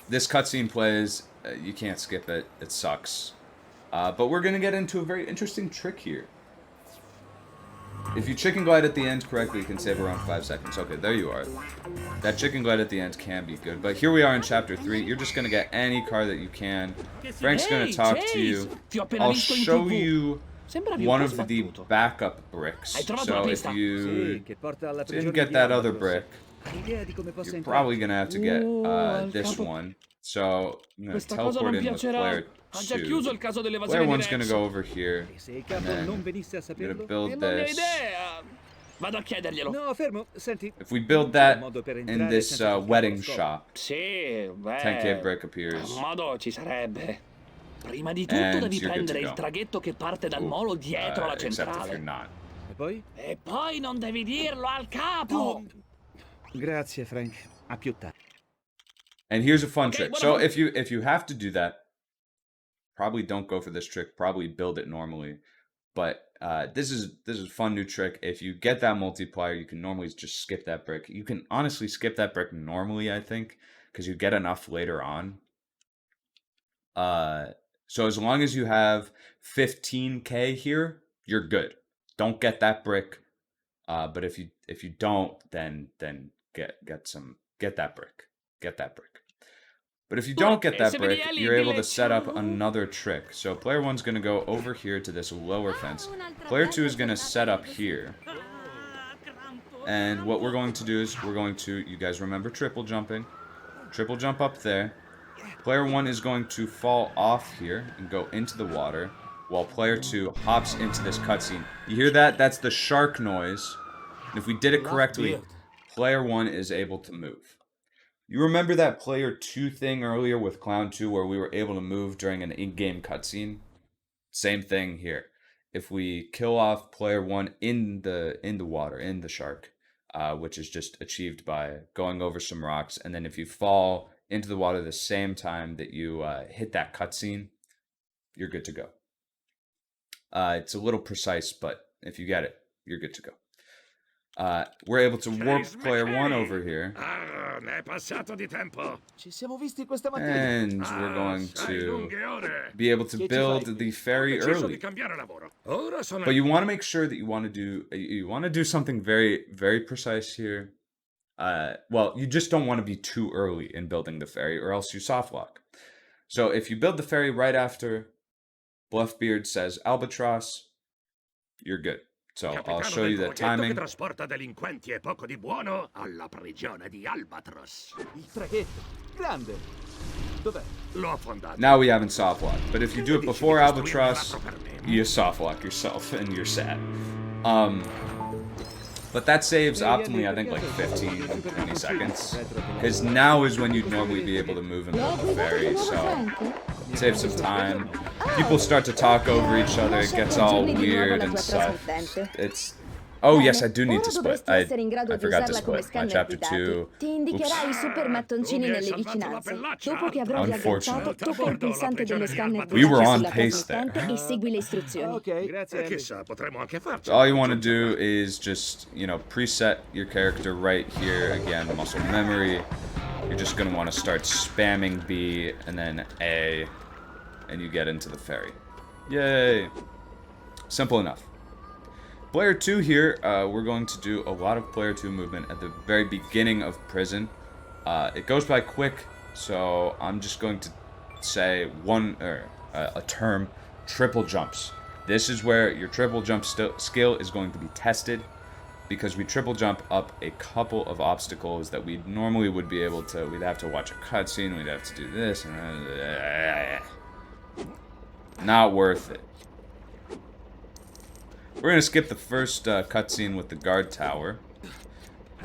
this cutscene plays. You can't skip it. It sucks. But we're going to get into a very interesting trick here. If you chicken glide at the end correctly, you can save around 5 seconds. Okay, there you are. That chicken glide at the end can be good. But here we are in Chapter 3. You're just going to get any car that you can. Frank's going to talk to you. I'll show you one of the backup bricks. So if you didn't get that other brick, you're probably going to have to get this one. So I'm going to teleport in with player 2. Player 1's going to go over here. And then I'm going to build this. If we build that in this wedding shop, 10k brick appears. Prima di tutto devi prendere il traghetto che parte dal molo dietro la centrale. E poi non devi dirlo al capo. Grazie, Frank. A più tardi. And here's a fun trick. So if you have to do that, probably don't go for this trick. Probably build it normally. But this is a fun new trick. If you get that multiplier, you can normally just skip that brick. You can honestly skip that brick normally, I think, because you get enough later on. So as long as you have 15k here, you're good. Don't get that brick. But if you don't, then get that brick. Get that brick. But if you don't get that brick, you're able to set up another trick. So player 1's going to go over here to this lower fence. Player 2 is going to set up here. And what we're going to do is you guys remember triple jumping. Triple jump up there. Player 1 is going to fall off here and go into the water, while player 2 hops into this cutscene. You hear that? That's the shark noise. And if we did it correctly, player 1 is able to move. You remember that player 2 thing earlier with Clown 2 where we were able to move during an in-game cutscene? Same thing here. If we kill off player 1 in the water, in the shark, which is just achieved by going over some rocks, and then if you fall into the water the same time that you hit that cutscene, you're good to go. It's a little precise, but if you get it, you're good to go. We're able to warp player 1 over here. And we're going to be able to build the ferry early. But you want to make sure that you want to do something very, very precise here. Well, you just don't want to be too early in building the ferry, or else you soft lock. So if you build the ferry right after Bluffbeard says Albatross, you're good. So I'll show you the timing. Now we haven't soft locked, but if you do it before Albatross, you soft lock yourself and you're sad. But that saves optimally, I think, like 15, 20 seconds. Because now is when you'd normally be able to move and build the ferry, so it saves some time. People start to talk over each other, it gets all weird and stuff. It's... Oh yes, I do need to split. I forgot to split my chapter 2. Oops. We were on pace there. So all you want to do is just, preset your character right here. Again, muscle memory. You're just going to want to start spamming B and then A, and you get into the ferry. Yay! Simple enough. Player 2 here, we're going to do a lot of player 2 movement at the very beginning of prison. It goes by quick, so I'm just going to say a term, triple jumps. This is where your triple jump skill is going to be tested, because we triple jump up a couple of obstacles that we normally would be able to. We'd have to watch a cutscene, we'd have to do this, and not worth it. We're going to skip the first cutscene with the guard tower.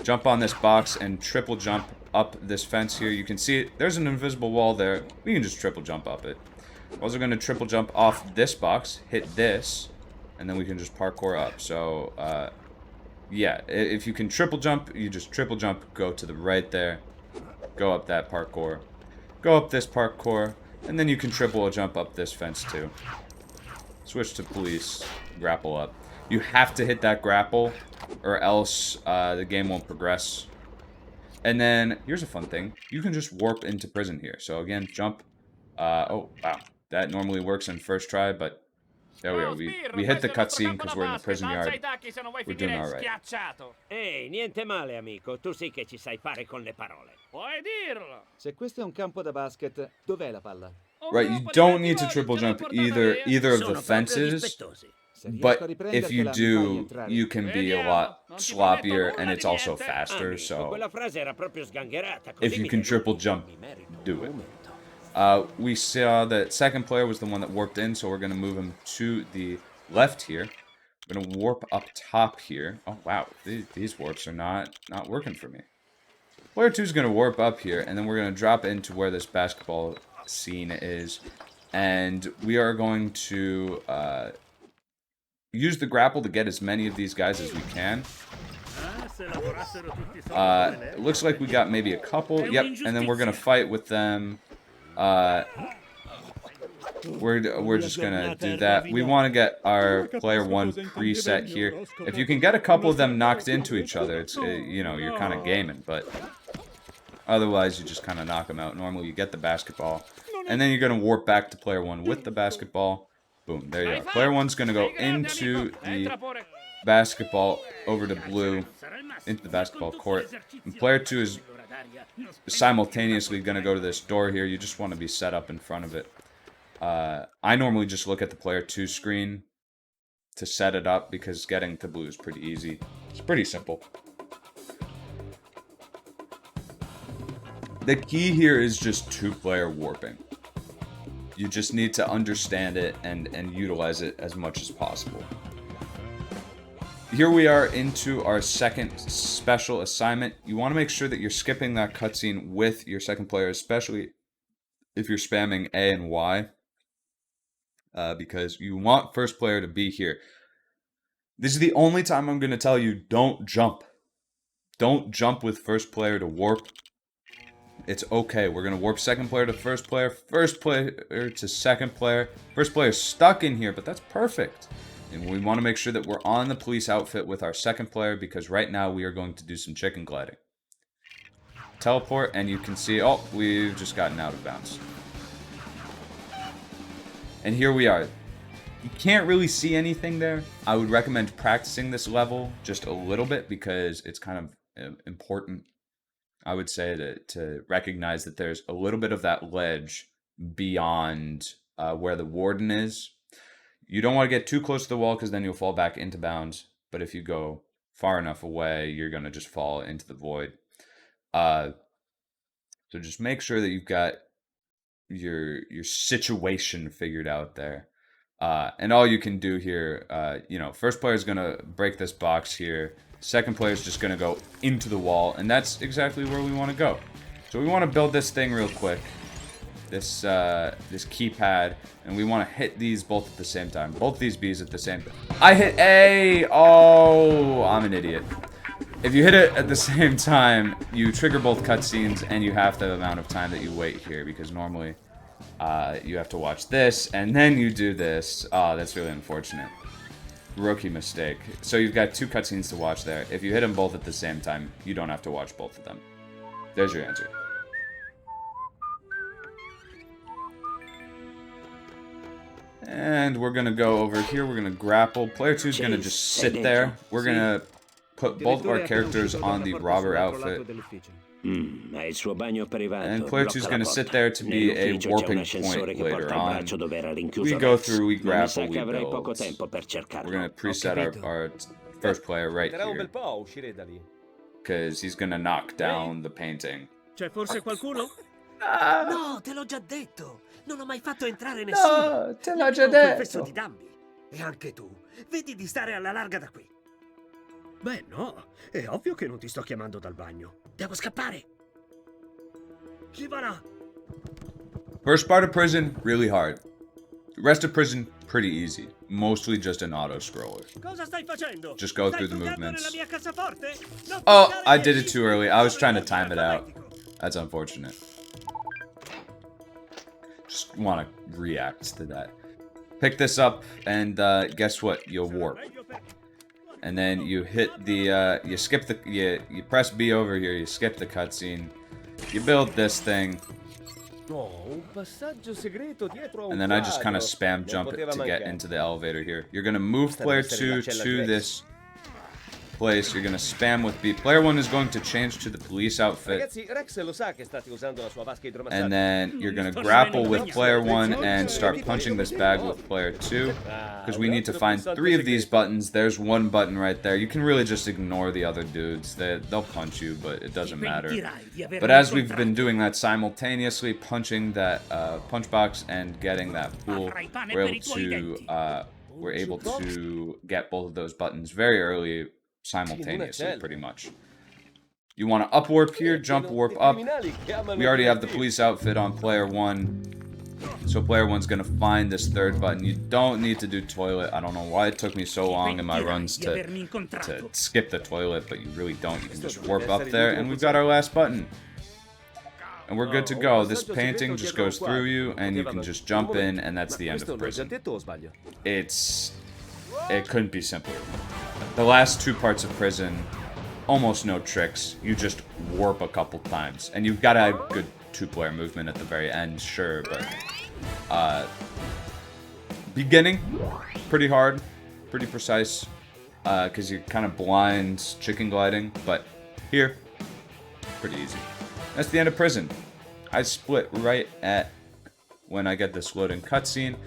Jump on this box and triple jump up this fence here. You can see it. There's an invisible wall there. We can just triple jump up it. We're also going to triple jump off this box, hit this, and then we can just parkour up. So, yeah, if you can triple jump, you just triple jump, go to the right there, go up that parkour, go up this parkour, and then you can triple jump up this fence too. Switch to police, grapple up. You have to hit that grapple, or else the game won't progress. And then, here's a fun thing. You can just warp into prison here. So again, jump. Oh, wow. That normally works in first try, but there we are. We hit the cutscene because we're in the prison yard. We're doing alright. Ehi, niente male, amico. Tu sì che ci sai fare con le parole. Puoi dirlo. Se questo è un campo da basket, dov'è la palla? Right, you don't need to triple jump either of the fences. But if you do, you can be a lot sloppier and it's also faster, so if you can triple jump, do it. We saw that second player was the one that warped in, so we're going to move him to the left here. We're going to warp up top here. Oh, wow, these warps are not working for me. Player 2 is going to warp up here, and then we're going to drop into where this basketball scene is, and we are going to use the grapple to get as many of these guys as we can. It looks like we got maybe a couple. Yep, and then we're gonna fight with them. We're just gonna do that. We want to get our player 1 preset here. If you can get a couple of them knocked into each other, it's you know, you're kind of gaming. But otherwise, you just kind of knock them out. Normally, you get the basketball, and then you're gonna warp back to player 1 with the basketball. Boom, there you are. Player 1's going to go into the basketball over to blue, into the basketball court. And player 2 is simultaneously going to go to this door here. You just want to be set up in front of it. I normally just look at the player 2 screen to set it up because getting to blue is pretty easy. It's pretty simple. The key here is just 2-player warping. You just need to understand it and utilize it as much as possible. Here we are into our second special assignment. You want to make sure that you're skipping that cutscene with your second player, especially if you're spamming A and Y, because you want first player to be here. This is the only time I'm going to tell you don't jump. Don't jump with first player to warp. It's okay. We're going to warp second player to first player to second player. First player stuck in here, but that's perfect. And we want to make sure that we're on the police outfit with our second player because right now we are going to do some chicken gliding. Teleport, and you can see, oh, we've just gotten out of bounds. And here we are. You can't really see anything there. I would recommend practicing this level just a little bit because it's kind of important. I would say to recognize that there's a little bit of that ledge beyond where the warden is. You don't want to get too close to the wall because then you'll fall back into bounds. But if you go far enough away, you're going to just fall into the void. So just make sure that you've got your situation figured out there. And all you can do here, you know, first player is going to break this box here. Second player is just going to go into the wall, and that's exactly where we want to go. So we want to build this thing real quick, this keypad, and we want to hit these both at the same time. Both these B's at the same time. I hit A! Oh, I'm an idiot. If you hit it at the same time, you trigger both cutscenes, and you have the amount of time that you wait here, because normally you have to watch this, and then you do this. Oh, that's really unfortunate. Rookie mistake. So you've got 2 cutscenes to watch there. If you hit them both at the same time, you don't have to watch both of them. There's your answer. And we're going to go over here. We're going to grapple. Player 2 is going to just sit there. We're going to put both of our characters on the robber outfit. And player 2 is going to sit there to be a warping point later on. We go through, we grapple, we build. We're going to preset our first player right here. Because he's going to knock down the painting. C'è forse qualcuno? No, te l'ho già detto. Non ho mai fatto entrare nessuno. No, te l'ho già detto. Questo di Dambi. E anche tu. Vedi di stare alla larga da qui. Beh, no. È ovvio che non ti sto chiamando dal bagno. Devo scappare. Chi va là? First part of prison, really hard. The rest of prison, pretty easy. Mostly just an auto-scroller. Cosa stai facendo? Just go through the movements. Nella mia cassaforte? Oh, I did it too early. I was trying to time it out. That's unfortunate. Just want to react to that. Pick this up, and guess what? You'll warp. And then you hit the, you skip the, you press B over here, you skip the cutscene. You build this thing. And then I just kind of spam jump it to get into the elevator here. You're going to move player 2 to this place. You're going to spam with B. Player 1 is going to change to the police outfit. And then you're going to grapple with player 1 and start punching this bag with player 2. Because we need to find 3 of these buttons. There's 1 button right there. You can really just ignore the other dudes. They'll punch you, but it doesn't matter. But as we've been doing that simultaneously, punching that punch box and getting that pool, we're able to get both of those buttons very early, simultaneously, pretty much. You want to up warp here, jump warp up. We already have the police outfit on player 1. So player 1's gonna find this 3rd button. You don't need to do toilet. I don't know why it took me so long in my runs to skip the toilet, but you really don't. You can just warp up there, and we've got our last button. And we're good to go. This painting just goes through you, and you can just jump in, and that's the end of prison. It couldn't be simpler. The last 2 parts of prison, almost no tricks. You just warp a couple times. And you've got to have good 2-player movement at the very end, sure, but beginning, pretty hard, pretty precise, because you're kind of blind chicken gliding, but here, pretty easy. That's the end of prison. I split right at when I get this loading cutscene.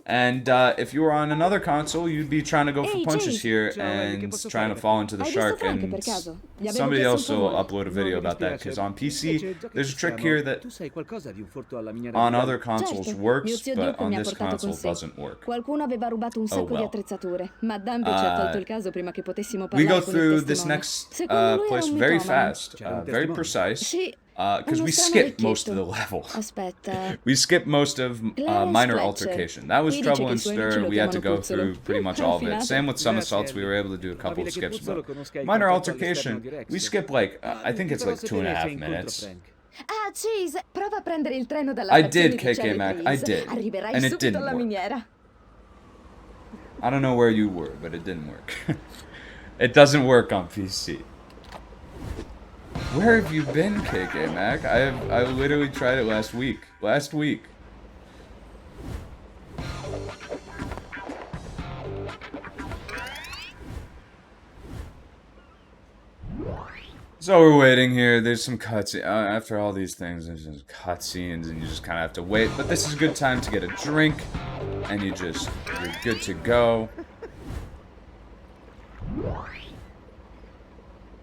And if you were on another console, you'd be trying to go for punches here and trying to fall into the shark. And somebody else will upload a video about that, because on PC, there's a trick here that on other consoles works, but on this console doesn't work. Oh well. We go through this next place very fast, very precise. Because we skipped most of the level. We skipped most of Minor Altercation. That was Trouble and Stir. We had to go through pretty much all of it. Same with Somersaults. We were able to do a couple of skips. But Minor Altercation, we skipped like, I think it's like 2.5 minutes. I did, KK Mac. I did. And it didn't work. I don't know where you were, but it didn't work. It doesn't work on PC. Where have you been, KK Mac? I literally tried it last week. So we're waiting here. There's some cutscenes. After all these things, there's just cutscenes, and you just kind of have to wait. But this is a good time to get a drink, and you're good to go.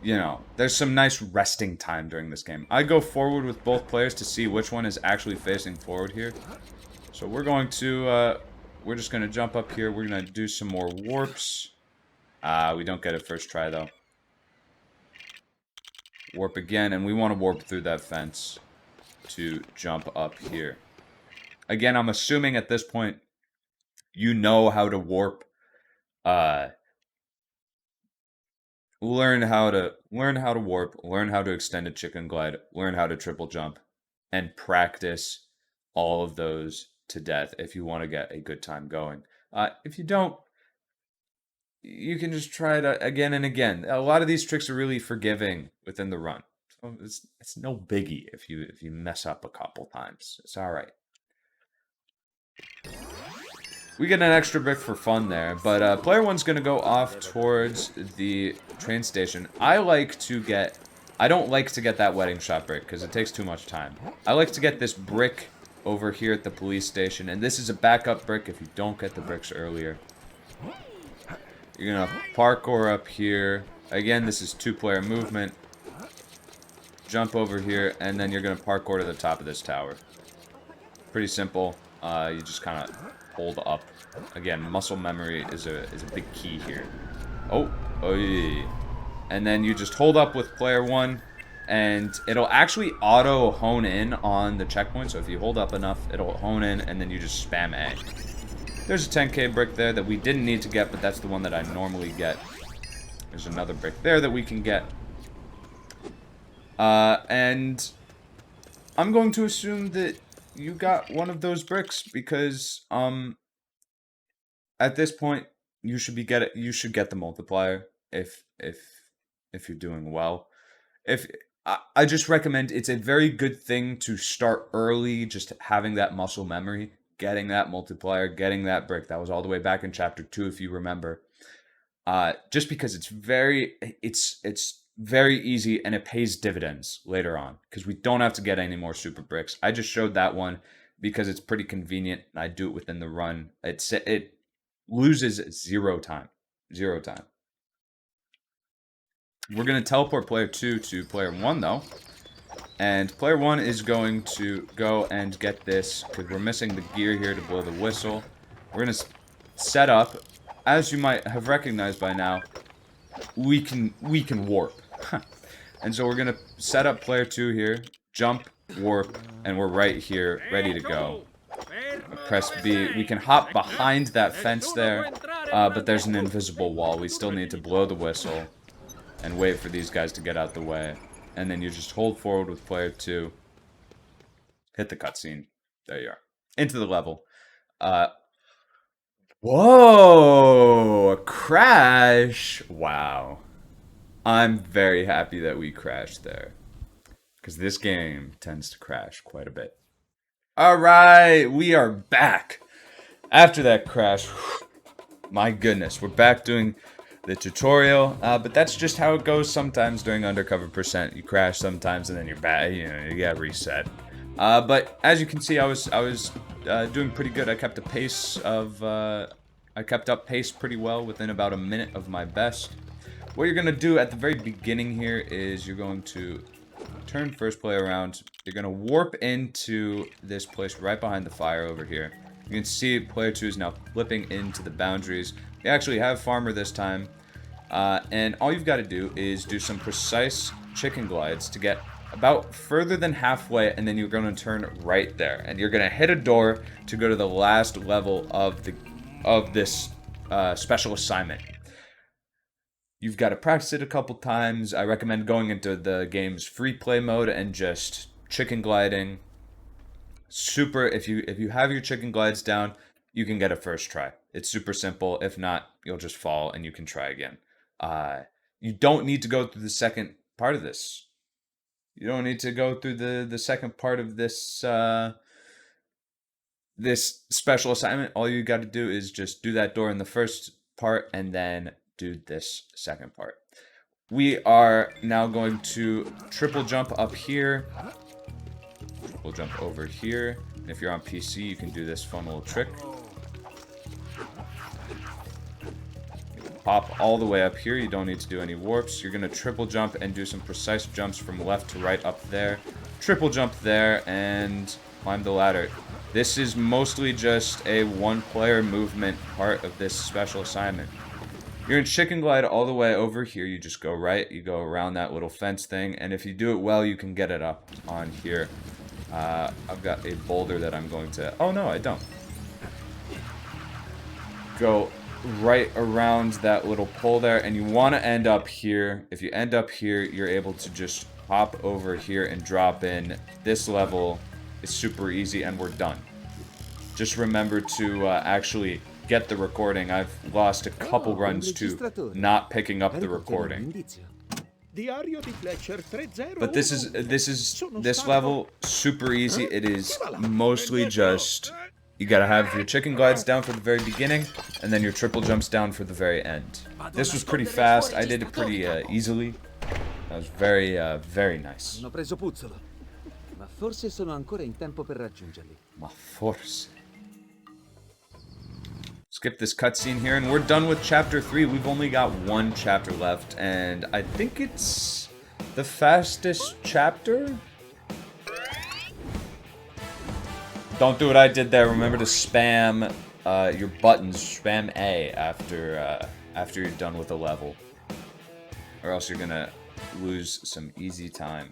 You know, there's some nice resting time during this game. I go forward with both players to see which one is actually facing forward here. So we're going to, we're just going to jump up here. We're going to do some more warps. We don't get it first try, though. Warp again, and we want to warp through that fence to jump up here. Again, I'm assuming at this point, you know how to warp, learn how to warp, learn how to extend a chicken glide, learn how to triple jump, and practice all of those to death if you want to get a good time going. If you don't, you can just try it again and again. A lot of these tricks are really forgiving within the run. So it's no biggie if you mess up a couple times. It's all right. We get an extra brick for fun there, but player 1's going to go off towards the train station. I don't like to get that wedding shot brick because it takes too much time. I like to get this brick over here at the police station, and this is a backup brick if you don't get the bricks earlier. You're going to parkour up here. Again, this is 2-player movement. Jump over here, and then you're going to parkour to the top of this tower. Pretty simple. You just kind of hold up. Again, muscle memory is a big key here. Oh yeah. And then you just hold up with player 1, and it'll actually auto hone in on the checkpoint. So if you hold up enough, it'll hone in, and then you just spam A. There's a 10k brick there that we didn't need to get, but that's the one that I normally get. There's another brick there that we can get. And I'm going to assume that you got one of those bricks because at this point you should get the multiplier. if you're doing well. If I just recommend, it's a very good thing to start early, just having that muscle memory, getting that multiplier, getting that brick. That was all the way back in chapter 2, if you remember. Just because it's very easy and it pays dividends later on because we don't have to get any more super bricks. I just showed that one because it's pretty convenient and I do it within the run. It loses 0 time. 0 time. We're going to teleport player 2 to player 1 though. And player 1 is going to go and get this because we're missing the gear here to blow the whistle. We're going to set up. As you might have recognized by now, we can warp. And so we're going to set up player 2 here, jump, warp, and we're right here, ready to go. Press B. We can hop behind that fence there, but there's an invisible wall. We still need to blow the whistle and wait for these guys to get out the way. And then you just hold forward with player 2. Hit the cutscene. There you are. Into the level. Whoa! A crash! Wow. I'm very happy that we crashed there. Because this game tends to crash quite a bit. Alright, we are back. After that crash, my goodness, we're back doing the tutorial. But that's just how it goes sometimes during Undercover %. You crash sometimes and then you're back, you know, you get reset. But as you can see, I was doing pretty good. I kept up pace pretty well within about a minute of my best. What you're gonna do at the very beginning here is you're going to turn first player around. You're gonna warp into this place right behind the fire over here. You can see player 2 is now flipping into the boundaries. We actually have farmer this time, and all you've got to do is do some precise chicken glides to get about further than halfway, and then you're going to turn right there, and you're going to hit a door to go to the last level of this special assignment. You've got to practice it a couple times. I recommend going into the game's free play mode and just chicken gliding. Super, if you have your chicken glides down, you can get a first try. It's super simple. If not, you'll just fall and you can try again. You don't need to go through the second part of this. You don't need to go through the second part of this this special assignment. All you got to do is just do that door in the first part and then do this second part. We are now going to triple jump up here. Triple jump over here. And if you're on PC, you can do this fun little trick. Pop all the way up here. You don't need to do any warps. You're going to triple jump and do some precise jumps from left to right up there. Triple jump there and climb the ladder. This is mostly just a one-player movement part of this special assignment. You're in chicken glide all the way over here. You just go right. You go around that little fence thing. And if you do it well, you can get it up on here. I've got a boulder that I'm going to... Oh, no, I don't. Go right around that little pole there, and you want to end up here. If you end up here, you're able to just hop over here and drop in. This level is super easy, and we're done. Just remember to actually get the recording. I've lost a couple runs to not picking up the recording. But this level, super easy. It is mostly just, you gotta have your chicken glides down for the very beginning, and then your triple jumps down for the very end. This was pretty fast. I did it pretty easily. That was very, very nice. Hanno preso puzzolo, ma forse sono ancora in tempo per raggiungerli. Ma forse. Skip this cutscene here, and we're done with chapter 3. We've only got one chapter left, and I think it's the fastest chapter? Don't do what I did there. Remember to spam your buttons. Spam A after you're done with a level, or else you're gonna lose some easy time.